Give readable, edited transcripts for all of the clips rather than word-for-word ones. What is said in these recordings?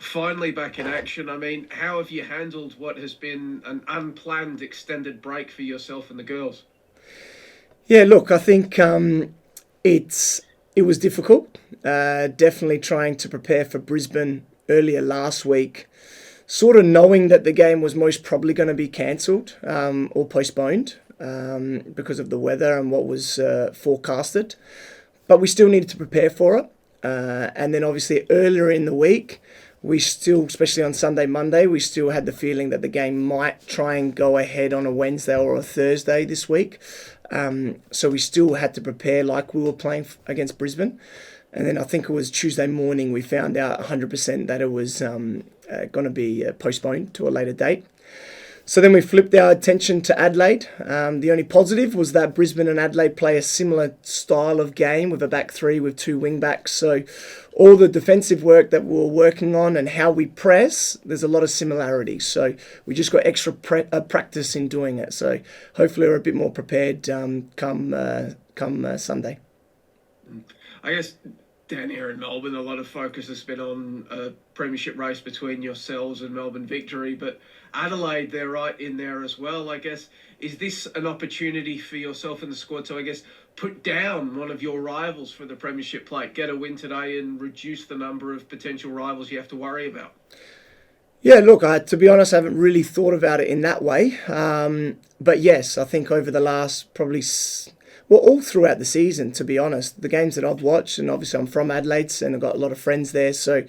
finally back in action. I mean, how have you handled what has been an unplanned extended break for yourself and the girls? Yeah, look, I think it's it was difficult. Definitely trying to prepare for Brisbane earlier last week, sort of knowing that the game was most probably going to be cancelled or postponed because of the weather and what was forecasted. But we still needed to prepare for it. And then obviously earlier in the week, we still, especially on Sunday, Monday, we still had the feeling that the game might try and go ahead on a Wednesday or a Thursday this week. So we still had to prepare like we were playing against Brisbane. And then I think it was Tuesday morning we found out 100% that it was going to be postponed to a later date. So then we flipped our attention to Adelaide. The only positive was that Brisbane and Adelaide play a similar style of game with a back three with two wing backs. So all the defensive work that we're working on and how we press, there's a lot of similarities. So we just got extra practice in doing it. So hopefully we're a bit more prepared come Sunday. I guess down here in Melbourne, a lot of focus has been on a premiership race between yourselves and Melbourne Victory, but Adelaide, they're right in there as well. I guess, is this an opportunity for yourself and the squad to, I guess, put down one of your rivals for the premiership plate, get a win today and reduce the number of potential rivals you have to worry about? Yeah, look, to be honest, I haven't really thought about it in that way. But yes, I think over the last probably, well, all throughout the season, to be honest, the games that I've watched, and obviously I'm from Adelaide and I've got a lot of friends there, so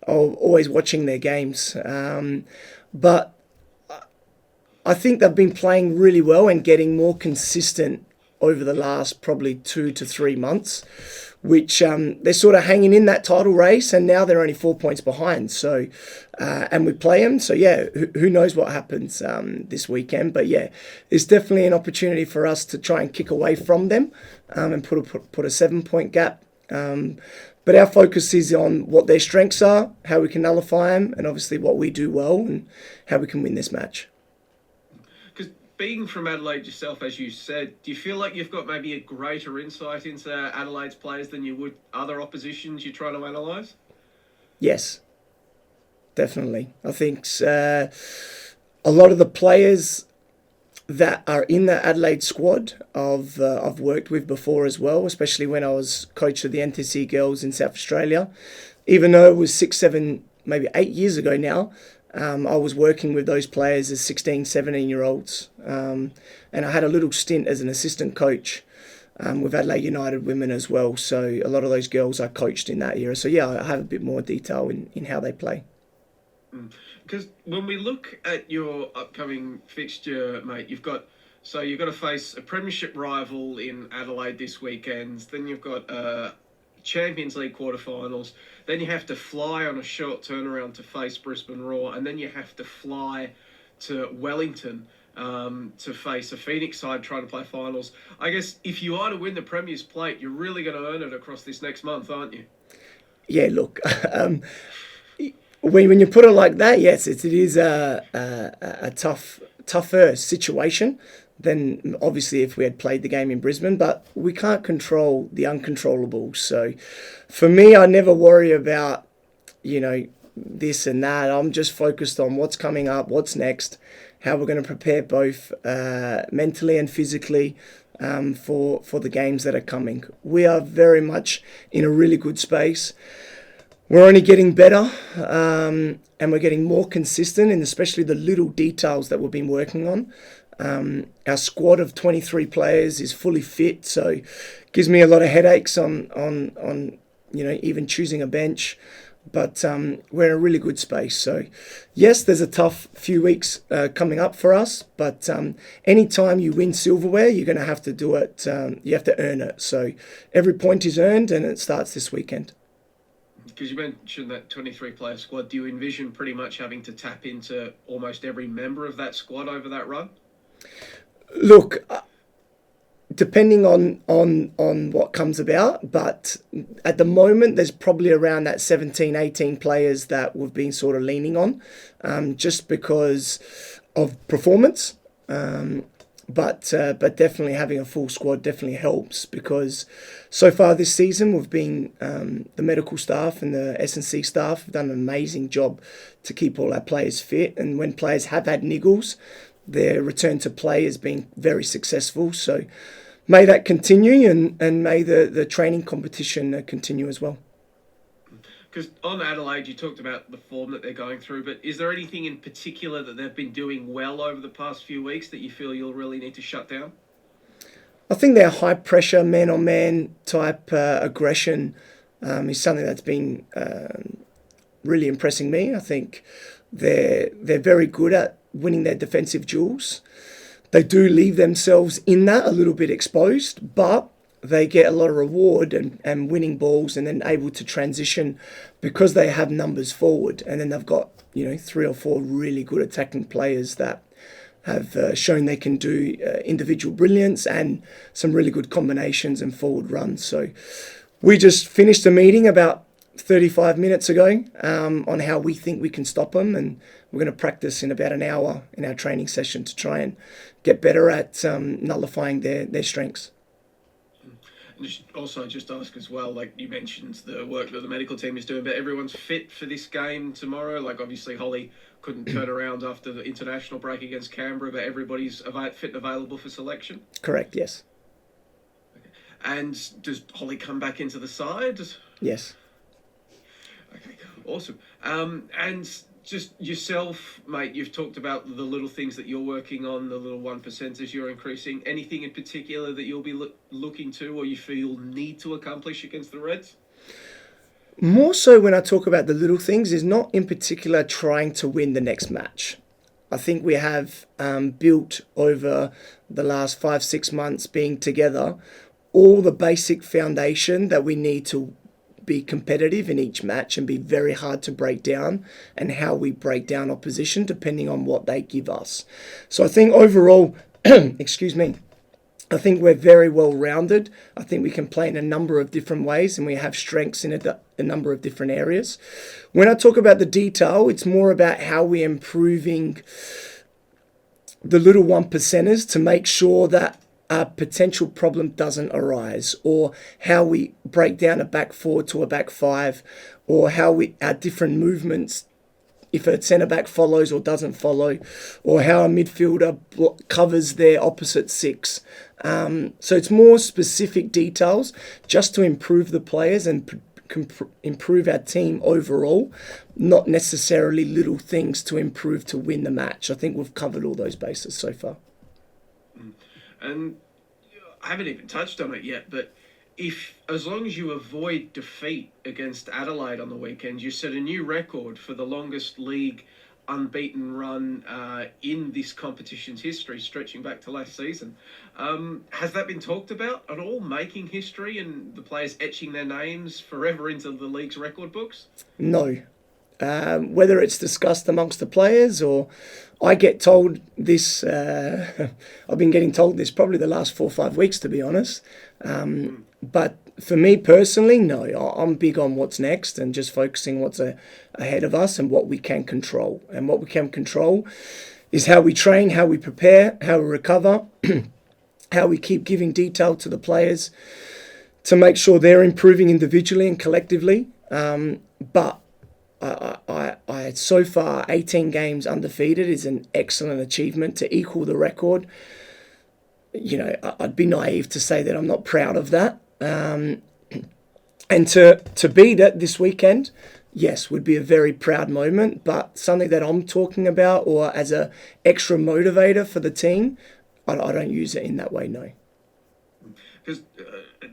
I'm always watching their games. But I think they've been playing really well and getting more consistent over the last probably 2 to 3 months, which they're sort of hanging in that title race, and now they're only 4 points behind. So, and we play them. So yeah, who knows what happens this weekend? But yeah, it's definitely an opportunity for us to try and kick away from them and put a 7 point gap. But our focus is on what their strengths are, how we can nullify them, and obviously what we do well and how we can win this match. Because being from Adelaide yourself, as you said, do you feel like you've got maybe a greater insight into Adelaide's players than you would other oppositions you're trying to analyse? Yes, definitely. I think a lot of the players that are in the Adelaide squad I've worked with before as well, especially when I was coach of the NTC girls in South Australia. Even though it was 6, 7, maybe 8 years ago now, I was working with those players as 16, 17-year-olds. And I had a little stint as an assistant coach with Adelaide United women as well. So a lot of those girls I coached in that era. So yeah, I have a bit more detail in how they play. Because when we look at your upcoming fixture, mate, you've got to face a premiership rival in Adelaide this weekend. Then you've got Champions League quarterfinals. Then you have to fly on a short turnaround to face Brisbane Roar, and then you have to fly to Wellington to face a Phoenix side trying to play finals. I guess if you are to win the Premier's plate, you're really going to earn it across this next month, aren't you? Yeah, look, when you put it like that, yes, it is a tougher situation than obviously if we had played the game in Brisbane, but we can't control the uncontrollables. So for me, I never worry about, this and that. I'm just focused on what's coming up, what's next, how we're going to prepare both mentally and physically for the games that are coming. We are very much in a really good space. We're only getting better and we're getting more consistent in especially the little details that we've been working on. Our squad of 23 players is fully fit, so it gives me a lot of headaches on even choosing a bench. But we're in a really good space. So yes, there's a tough few weeks coming up for us, but anytime you win silverware, you're going to have to do it. You have to earn it. So every point is earned, and it starts this weekend. Because you mentioned that 23-player squad, do you envision pretty much having to tap into almost every member of that squad over that run? Look, depending on what comes about, but at the moment there's probably around that 17, 18 players that we've been sort of leaning on just because of performance. But definitely having a full squad definitely helps, because so far this season we've been the medical staff and the S&C staff have done an amazing job to keep all our players fit, and when players have had niggles, their return to play has been very successful. So may that continue, and may the training competition continue as well. Because on Adelaide, you talked about the form that they're going through, but is there anything in particular that they've been doing well over the past few weeks that you feel you'll really need to shut down? I think their high pressure, man on man type aggression is something that's been really impressing me. I think they're very good at winning their defensive duels. They do leave themselves in that a little bit exposed, but they get a lot of reward and winning balls, and then able to transition because they have numbers forward, and then they've got 3 or 4 really good attacking players that have shown they can do individual brilliance and some really good combinations and forward runs. So we just finished a meeting about 35 minutes ago on how we think we can stop them, and we're going to practice in about an hour in our training session to try and get better at nullifying their strengths. And also, just ask as well, like you mentioned the work that the medical team is doing, but everyone's fit for this game tomorrow. Like obviously Holly couldn't turn around after the international break against Canberra, but everybody's fit and available for selection? Correct, yes. Okay. And does Holly come back into the side? Yes. Okay, awesome. And just yourself, mate, you've talked about the little things that you're working on, the little 1%ers you're increasing. Anything in particular that you'll be looking to or you feel need to accomplish against the Reds? More so when I talk about the little things is not in particular trying to win the next match. I think we have built over the last 5-6 months being together all the basic foundation that we need to be competitive in each match and be very hard to break down, and how we break down opposition depending on what they give us. So I think overall, excuse me, I think we're very well rounded. I think we can play in a number of different ways, and we have strengths in a number of different areas. When I talk about the detail, it's more about how we're improving the little 1%ers to make sure that a potential problem doesn't arise, or how we break down a back 4 to a back 5, or how our different movements, if a centre back follows or doesn't follow, or how a midfielder covers their opposite 6. So it's more specific details just to improve the players and improve our team overall, not necessarily little things to improve to win the match. I think we've covered all those bases so far. And I haven't even touched on it yet, but as long as you avoid defeat against Adelaide on the weekend, you set a new record for the longest league unbeaten run in this competition's history, stretching back to last season. Has that been talked about at all, making history and the players etching their names forever into the league's record books? No. Whether it's discussed amongst the players, or I get told this, I've been getting told this probably the last 4 or 5 weeks, to be honest. But for me personally, no. I'm big on what's next and just focusing what's ahead of us and what we can control. And what we can control is how we train, how we prepare, how we recover, how we keep giving detail to the players to make sure they're improving individually and collectively. But I so far 18 games undefeated is an excellent achievement to equal the record. I'd be naive to say that I'm not proud of that. And to beat it this weekend, yes, would be a very proud moment. But something that I'm talking about, or as a extra motivator for the team, I don't use it in that way. No. Because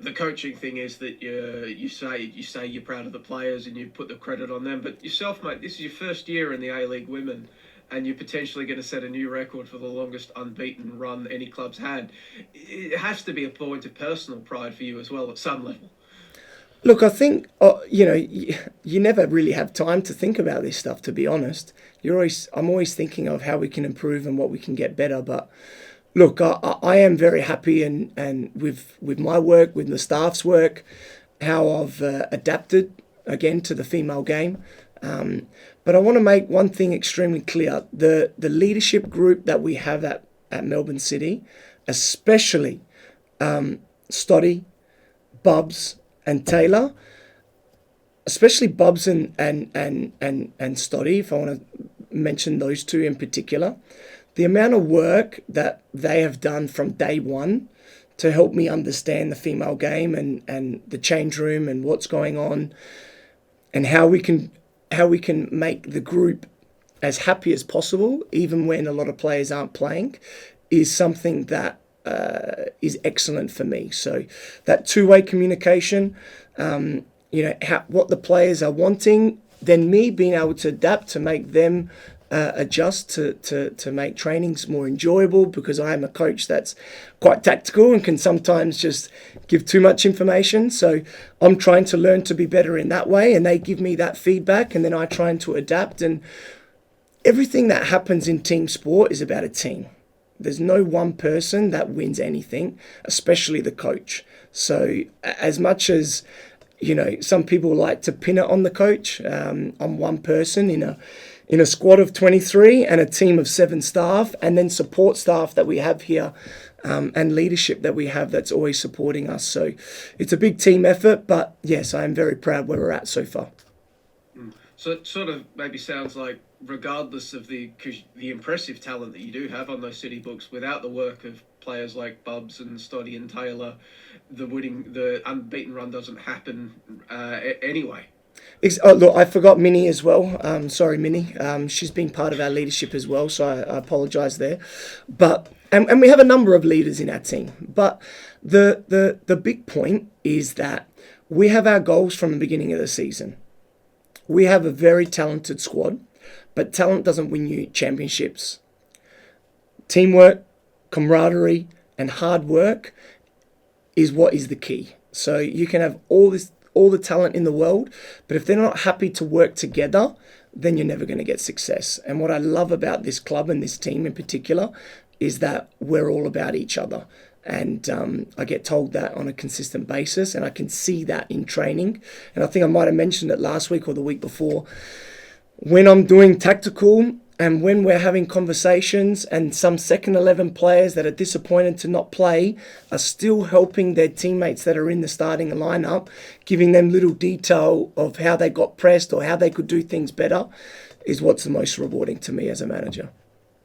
the coaching thing is that you say you're proud of the players and you put the credit on them, but yourself, mate, this is your first year in the A-League Women, and you're potentially going to set a new record for the longest unbeaten run any club's had. It has to be a point of personal pride for you as well at some level. Look, I think you never really have time to think about this stuff, to be honest. I'm always thinking of how we can improve and what we can get better, but look, I am very happy and with my work, with the staff's work, how I've adapted again to the female game. But I want to make one thing extremely clear: the leadership group that we have at at Melbourne City, especially Stoddy, Bubs, and Taylor, especially Bubs and Stoddy, if I want to mention those two in particular, the amount of work that they have done from day one to help me understand the female game and the change room and what's going on and how we can make the group as happy as possible, even when a lot of players aren't playing, is something that is excellent for me. So that two-way communication, what the players are wanting, then me being able to adapt to make them adjust to make trainings more enjoyable, because I am a coach that's quite tactical and can sometimes just give too much information. So I'm trying to learn to be better in that way, and they give me that feedback, and then I try to adapt. And everything that happens in team sport is about a team. There's no one person that wins anything, especially the coach. So as much as, some people like to pin it on the coach, on one person in a squad of 23 and a team of 7 staff, and then support staff that we have here, and leadership that we have that's always supporting us. So it's a big team effort, but yes, I am very proud where we're at so far. So it sort of maybe sounds like, regardless of the impressive talent that you do have on those City books, without the work of players like Bubs and Stoddy and Taylor, the unbeaten run doesn't happen anyway. Look, I forgot Minnie as well. Sorry, Minnie. She's been part of our leadership as well, so I apologise there. But and we have a number of leaders in our team. But the big point is that we have our goals from the beginning of the season. We have a very talented squad, but talent doesn't win you championships. Teamwork, camaraderie, and hard work is what is the key. So you can have all the talent in the world, but if they're not happy to work together, then you're never going to get success. And what I love about this club and this team in particular is that we're all about each other. And I get told that on a consistent basis, and I can see that in training. And I think I might have mentioned it last week or the week before. When I'm doing tactical and when we're having conversations, and some second 11 players that are disappointed to not play are still helping their teammates that are in the starting lineup, giving them little detail of how they got pressed or how they could do things better, is what's the most rewarding to me as a manager.